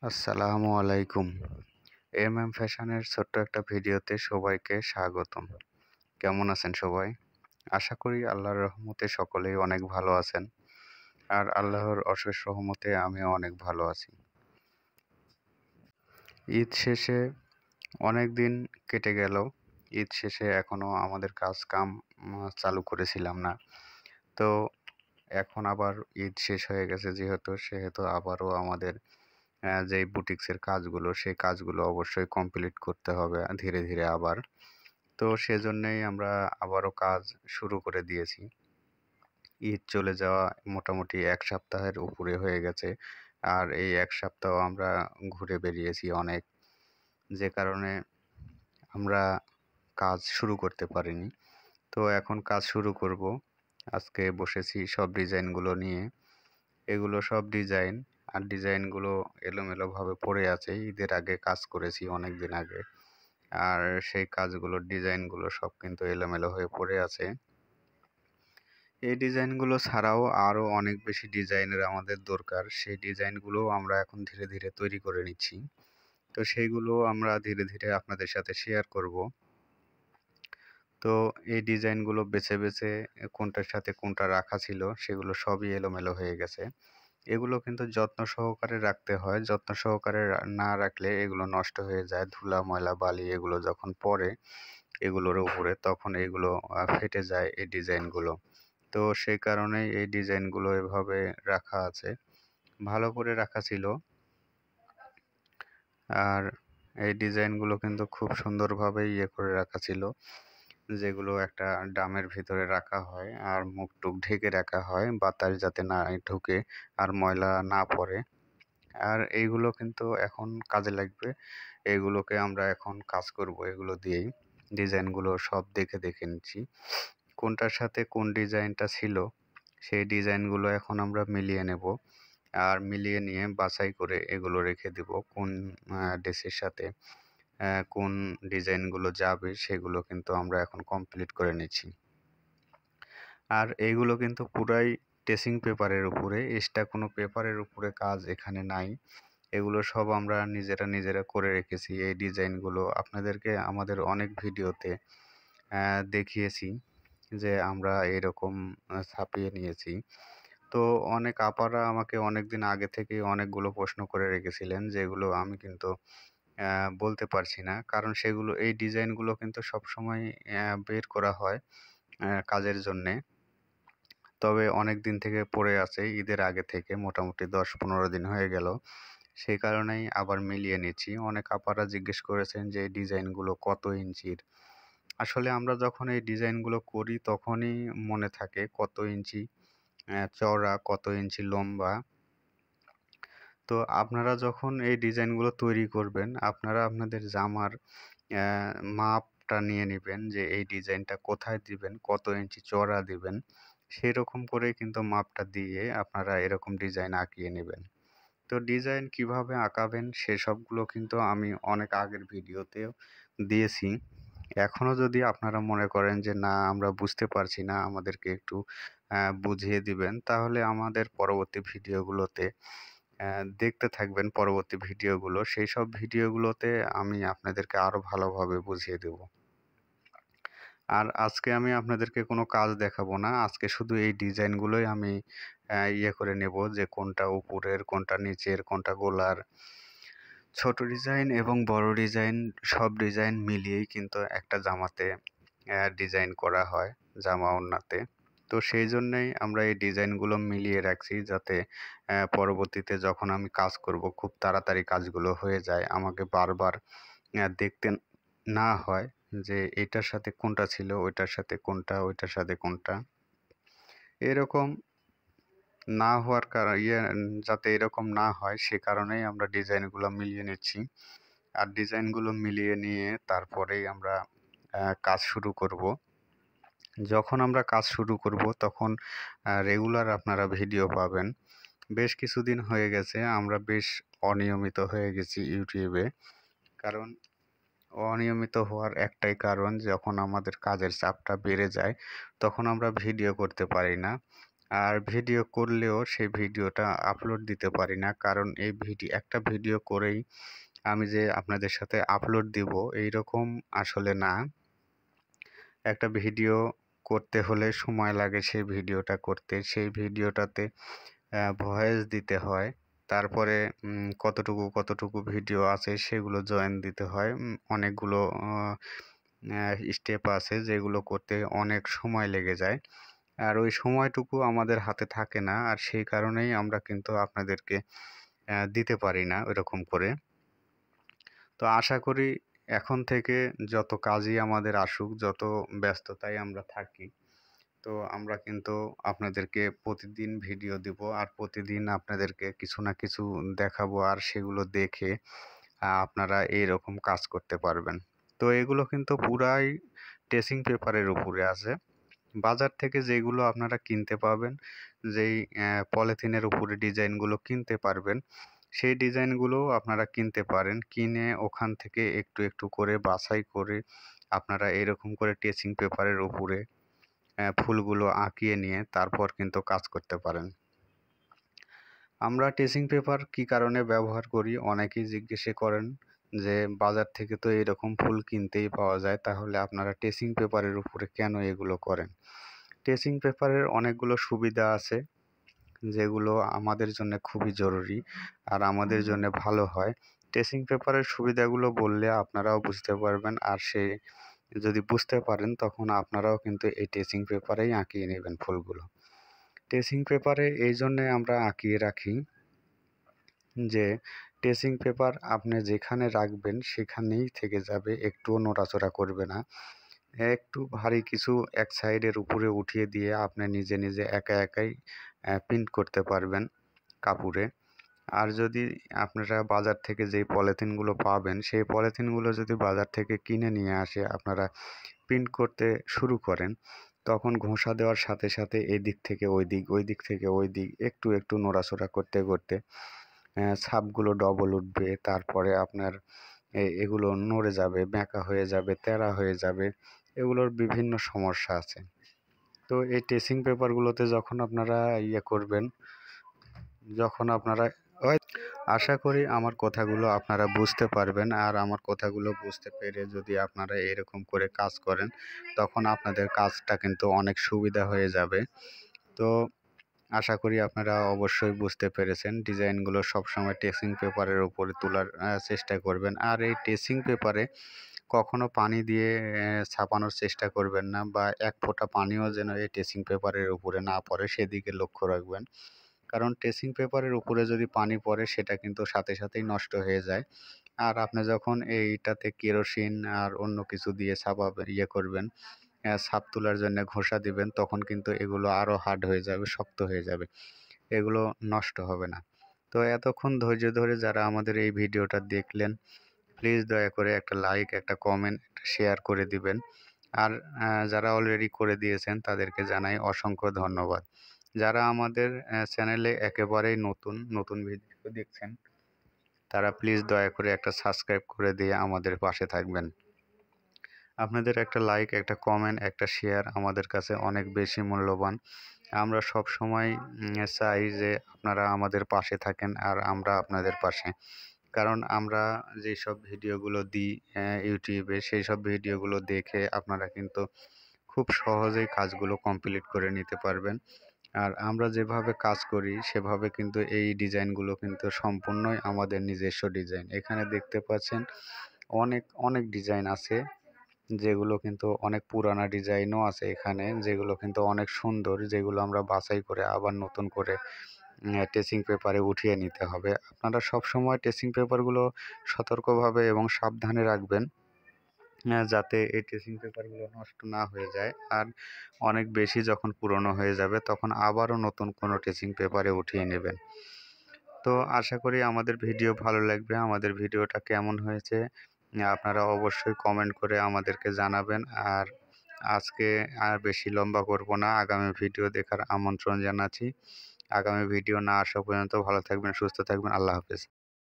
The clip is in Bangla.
আসসালামু আলাইকুম। ফ্যাশনের ছোট্ট একটা ভিডিওতে সবাইকে স্বাগতম। কেমন আছেন সবাই? আশা করি আল্লাহর রহমতে সকলেই অনেক ভালো আছেন। আর আল্লাহর অশেষ রহমতে আমিও অনেক ভালো আছি। ঈদ শেষে অনেক দিন কেটে গেল। ঈদ শেষে এখনও আমাদের কাজ-কাম চালু করেছিলাম না। তো এখন আবার ঈদ শেষ হয়ে গেছে সেহেতু আবারও আমাদের যেই বুটিক্সের কাজগুলো, সেই কাজগুলো অবশ্যই কমপ্লিট করতে হবে ধীরে, ধীরে আবার। তো সেজন্যই আমরা আবারও কাজ শুরু করে দিয়েছি। ঈদ চলে যাওয়া মোটামুটি ১ সপ্তাহের উপরে হয়ে গেছে। আর এই ১ সপ্তাহ আমরা ঘুরে বেরিয়েছি অনেক। যে কারণে আমরা কাজ শুরু করতে পারিনি। তো এখন কাজ শুরু করব। আজকে বসেছি সব ডিজাইনগুলো নিয়ে। এগুলো সব ডিজাইন, আর ডিজাইনগুলো এলোমেলোভাবে পড়ে আছে। ঈদের আগে কাজ করেছি অনেকদিন আগে। আর সেই কাজগুলোর ডিজাইনগুলো সব কিন্তু এলোমেলো হয়ে পড়ে আছে। এই ডিজাইনগুলো ছাড়াও আরও অনেক বেশি ডিজাইনের আমাদের দরকার। সেই ডিজাইনগুলোও আমরা এখন ধীরে, ধীরে তৈরি করে নিচ্ছি। তো সেইগুলো আমরা ধীরে, ধীরে আপনাদের সাথে শেয়ার করব। তো এই ডিজাইনগুলো বেছে, বেছে কোনটার সাথে কোনটা রাখা ছিল সেগুলো সবই এলোমেলো হয়ে গেছে। এগুলো কিন্তু যত্ন সহকারে রাখতে হয়। যত্ন সহকারে না রাখলে এগুলো নষ্ট হয়ে যায়। ধুলা, ময়লা, বালি এগুলো যখন পড়ে এগুলোর উপরে তখন এগুলো ফেটে যায় এই ডিজাইনগুলো। তো সেই কারণেই এই ডিজাইনগুলো এভাবে রাখা আছে। ভালো করে রাখা ছিল। আর এই ডিজাইনগুলো কিন্তু খুব সুন্দরভাবে করে রাখা ছিল। যেগুলো একটা ড্রামের ভিতরে রাখা হয় আর মুখ-টুখ ঢেকে রাখা হয় বাতাস যাতে না ঢুকে আর ময়লা না পড়ে। আর এইগুলো কিন্তু এখন কাজে লাগবে। এগুলোকে আমরা এখন কাজ করব এগুলো দিয়েই। ডিজাইনগুলো সব দেখে, দেখে নিচ্ছি। কোনটার সাথে কোন ডিজাইনটা ছিল সেই ডিজাইনগুলো এখন আমরা মিলিয়ে নেব। আর মিলিয়ে নিয়ে বাছাই করে এগুলো রেখে দিব কোন ড্রেসের সাথে কোন ডিজাইনগুলো যাবে সেগুলো কিন্তু আমরা এখন কমপ্লিট করে নিচ্ছি। আর এইগুলো কিন্তু পুরাই ট্রেসিং পেপারের উপরে, এক্সট্রা কোনো পেপারের উপরে কাজ এখানে নাই। এগুলো সব আমরা নিজেরা, নিজেরা করে রেখেছি। এই ডিজাইনগুলো আপনাদেরকে আমাদের অনেক ভিডিওতে দেখিয়েছি যে আমরা এরকম ছাপিয়ে নিয়েছি। তো অনেক আপারা আমাকে অনেকদিন আগে থেকেই অনেকগুলো প্রশ্ন করে রেখেছিলেন যেগুলো আমি কিন্তু বলতে পারছি না। কারণ এই ডিজাইনগুলো কিন্তু সবসময় বের করা হয় কাজের জন্যে। তবে অনেকদিন থেকে পড়ে আছে ঈদের আগে থেকে মোটামুটি ১০-১৫ দিন হয়ে গেল। সেই কারণেই আবার মিলিয়ে নিচ্ছি। অনেক আপারা জিজ্ঞেস করেছেন যে এই ডিজাইনগুলো কত ইঞ্চির? আসলে আমরা যখন এই ডিজাইনগুলো করি তখনই মনে থাকে কত ইঞ্চি চওড়া, কত ইঞ্চি লম্বা। তো আপনারা যখন এই ডিজাইনগুলো তৈরি করবেন, আপনারা আপনাদের জামার অ্যা মাপটা নিয়ে নিবেন যে এই ডিজাইনটা কোথায় দিবেন, কত ইঞ্চি চওড়া দিবেন। সেরকম করেই কিন্তু মাপটা দিয়ে আপনারা এরকম ডিজাইন আঁকিয়ে নিবেন। তো ডিজাইন কিভাবে আঁকাবেন সেসবগুলো কিন্তু আমি অনেক আগের ভিডিওতেও দিয়েছি। এখনও যদি আপনারা মনে করেন যে না আমরা বুঝতে পারছি না, আমাদেরকে একটু বুঝিয়ে দিবেন, তাহলে আমাদের পরবর্তী ভিডিওগুলোতে দেখতে থাকবেন পরবর্তী ভিডিওগুলো। সেইসব ভিডিওগুলোতে আমি আপনাদেরকে আরও ভালোভাবে বুঝিয়ে দেব। আর আজকে আমি আপনাদেরকে কোনো কাজ দেখাবো না। আজকে শুধু এই ডিজাইনগুলোই আমি করে নেব যে কোনটা উপরের, কোনটা নিচের, কোনটা গলার। ছোট ডিজাইন এবং বড় ডিজাইন সব ডিজাইন মিলিয়েই কিন্তু একটা জামাতে ডিজাইন করা হয়, জামা ওড়নাতে। তো সেইজন্যেই আমরা এই ডিজাইনগুলো মিলিয়ে রাখছি যাতে পরবর্তীতে যখন আমি কাজ করব খুব তাড়াতাড়ি কাজগুলো হয়ে যায়। আমাকে বারবার দেখতে না হয় যে এটার সাথে কোনটা ছিল, ওইটার সাথে কোনটা, ওইটার সাথে কোনটা। এরকম না হওয়ার যাতে এরকম না হয় সে কারণেই আমরা ডিজাইনগুলো মিলিয়ে নিচ্ছি। আর ডিজাইনগুলো মিলিয়ে নিয়ে তারপরেই আমরা কাজ শুরু করব। যখন আমরা কাজ শুরু করব তখন রেগুলার আপনারা ভিডিও পাবেন। বেশ কিছুদিন হয়ে গেছে আমরা বেশ অনিয়মিত হয়ে গেছি ইউটিউবে। কারণ অনিয়মিত হওয়ার একটাই কারণ যখন আমাদের কাজের চাপটা বেড়ে যায় তখন আমরা ভিডিও করতে পারি না। আর ভিডিও করলেও সেই ভিডিওটা আপলোড দিতে পারি না, কারণ এই একটা ভিডিও করেই আমি যে আপনাদের সাথে আপলোড দিব এইরকম আসলে না। একটা ভিডিও করতে হলে সময় লাগে, সেই ভিডিওটা করতে, সেই ভিডিওটাতে ভয়েস দিতে হয়, তারপরে কতটুকু ভিডিও আছে সেগুলো জয়েন দিতে হয়, অনেকগুলো স্টেপ আছে যেগুলো করতে অনেক সময় লেগে যায়। আর ওই সময়টুকু আমাদের হাতে থাকে না, আর সেই কারণেই আমরা কিন্তু আপনাদেরকে দিতে পারি না ওইরকম করে। তো আশা করি এখন থেকে যত কাজই আমাদের আসুক, যত ব্যস্ততায় আমরা থাকি, তো আমরা কিন্তু আপনাদেরকে প্রতিদিন ভিডিও দিব, আর প্রতিদিন আপনাদেরকে কিছু না কিছু দেখাবো, আর সেগুলো দেখে আপনারা এইরকম কাজ করতে পারবেন। তো এগুলো কিন্তু পুরাই ট্রেসিং পেপারের উপরে আছে। বাজার থেকে যেগুলো আপনারা কিনতে পাবেন, যেই পলিথিনের উপরে ডিজাইনগুলো কিনতে পারবেন, সেই ডিজাইনগুলোও আপনারা কিনতে পারেন। কিনে ওখান থেকে একটু একটু করে বাছাই করে আপনারা এরকম করে ট্রেসিং পেপারের উপরে ফুলগুলো আঁকিয়ে নিয়ে তারপর কিন্তু কাজ করতে পারেন। আমরা ট্রেসিং পেপার কী কারণে ব্যবহার করি, অনেকেই জিজ্ঞেস করেন যে বাজার থেকে তো এরকম ফুল কিনতেই পাওয়া যায়, তাহলে আপনারা ট্রেসিং পেপারের উপরে কেন এগুলো করেন? ট্রেসিং পেপারের অনেকগুলো সুবিধা আছে যেগুলো আমাদের জন্য খুবই জরুরি আর আমাদের জন্য ভালো হয়। ট্রেসিং পেপারের সুবিধাগুলো বললে আপনারাও বুঝতে পারবেন, আর যদি বুঝতে পারেন তখন আপনারাও কিন্তু এই ট্রেসিং পেপারেই আঁকিয়ে নেবেন ফুলগুলো। ট্রেসিং পেপারে এই জন্যে আমরা আঁকিয়ে রাখি যে ট্রেসিং পেপার আপনি যেখানে রাখবেন সেখানেই থেকে যাবে, একটুও নড়াচড়া করবে না। একটু ভারী কিছু এক সাইডের উপরে উঠিয়ে দিয়ে আপনি নিজে নিজে একাই প্রিন্ট করতে পারবেন কাপড়ে। আর যদি আপনারা বাজার থেকে যেই পলিথিনগুলো পাবেন, সেই পলিথিনগুলো যদি বাজার থেকে কিনে নিয়ে আসে আপনারা প্রিন্ট করতে শুরু করেন, তখন ঘষা দেওয়ার সাথে সাথে এদিক থেকে ওই দিক, ওই দিক থেকে ওই দিক একটু একটু নড়াচড়া করতে করতে ছাপগুলো ডবল উঠবে। তারপরে আপনার এগুলো নড়ে যাবে, বেঁকা হয়ে যাবে, তেড়া হয়ে যাবে, এগুলোর বিভিন্ন সমস্যা আছে। তো এই ট্রেসিং পেপারগুলোতে যখন আপনারা করবেন, যখন আপনারা আশা করি আমার কথাগুলো আপনারা বুঝতে পারবেন, আর আমার কথাগুলো বুঝতে পেরে যদি আপনারা এরকম করে কাজ করেন, তখন আপনাদের কাজটা কিন্তু অনেক সুবিধা হয়ে যাবে। তো আশা করি আপনারা অবশ্যই বুঝতে পেরেছেন। ডিজাইনগুলো সবসময় ট্রেসিং পেপারের উপরে তোলার চেষ্টা করবেন, আর এই ট্রেসিং পেপারে কখনো পানি দিয়ে ছাপানোর চেষ্টা করবেন না, বা এক ফোঁটা পানিও যেন এই ট্রেসিং পেপারের উপরে না পড়ে সেদিকে লক্ষ্য রাখবেন। কারণ ট্রেসিং পেপারের উপরে যদি পানি পড়ে সেটা কিন্তু সাথে সাথেই নষ্ট হয়ে যায়। আর আপনি যখন এইটাতে কেরোসিন আর অন্য কিছু দিয়ে ছাপাবেন, করবেন, ছাপ তোলার জন্য ঘষা দিবেন, তখন কিন্তু এগুলো আরও হার্ড হয়ে যাবে, শক্ত হয়ে যাবে, এগুলো নষ্ট হবে না। তো এতক্ষণ ধৈর্য ধরে যারা আমাদের এই ভিডিওটা দেখলেন, প্লিজ দয়া করে একটা লাইক, একটা কমেন্ট, একটা শেয়ার করে দিবেন। আর যারা অলরেডি করে দিয়েছেন তাদেরকে জানাই অসংখ্য ধন্যবাদ। যারা আমাদের চ্যানেলে একেবারেই নতুন ভিডিও দেখছেন, তারা প্লিজ দয়া করে একটা সাবস্ক্রাইব করে দিয়ে আমাদের পাশে থাকবেন। আপনাদের একটা লাইক, একটা কমেন্ট, একটা শেয়ার আমাদের কাছে অনেক বেশি মূল্যবান। আমরা সবসময় চাই যে আপনারা আমাদের পাশে থাকেন আর আমরা আপনাদের পাশে। কারণ আমরা যেসব ভিডিওগুলো দিই ইউটিউবে, সেই সব ভিডিওগুলো দেখে আপনারা কিন্তু খুব সহজেই কাজগুলো কমপ্লিট করে নিতে পারবেন। আর আমরা যেভাবে কাজ করি সেভাবে কিন্তু এই ডিজাইনগুলো কিন্তু সম্পূর্ণই আমাদের নিজস্ব ডিজাইন। এখানে দেখতে পাচ্ছেন অনেক অনেক ডিজাইন আছে, যেগুলো কিন্তু অনেক পুরানা ডিজাইনও আছে এখানে, যেগুলো কিন্তু অনেক সুন্দর, যেগুলো আমরা বাছাই করে আবার নতুন করে ট্রেসিং পেপারে উঠিয়ে নিতে হবে। আপনারা সবসময় ট্রেসিং পেপারগুলো সতর্কভাবে এবং সাবধানে রাখবেন, যাতে এই ট্রেসিং পেপারগুলো নষ্ট না হয়ে যায়। আর অনেক বেশি যখন পুরনো হয়ে যাবে তখন আবারও নতুন কোনো ট্রেসিং পেপারে উঠিয়ে নেবেন। তো আশা করি আমাদের ভিডিও ভালো লাগবে। আমাদের ভিডিওটা কেমন হয়েছে আপনারা অবশ্যই কমেন্ট করে আমাদেরকে জানাবেন। আর আজকে আর বেশি লম্বা করব না, আগামী ভিডিও দেখার আমন্ত্রণ জানাচ্ছি। আগামী ভিডিও না আসা পর্যন্ত ভালো থাকবেন, সুস্থ থাকবেন। আল্লাহ হাফেজ।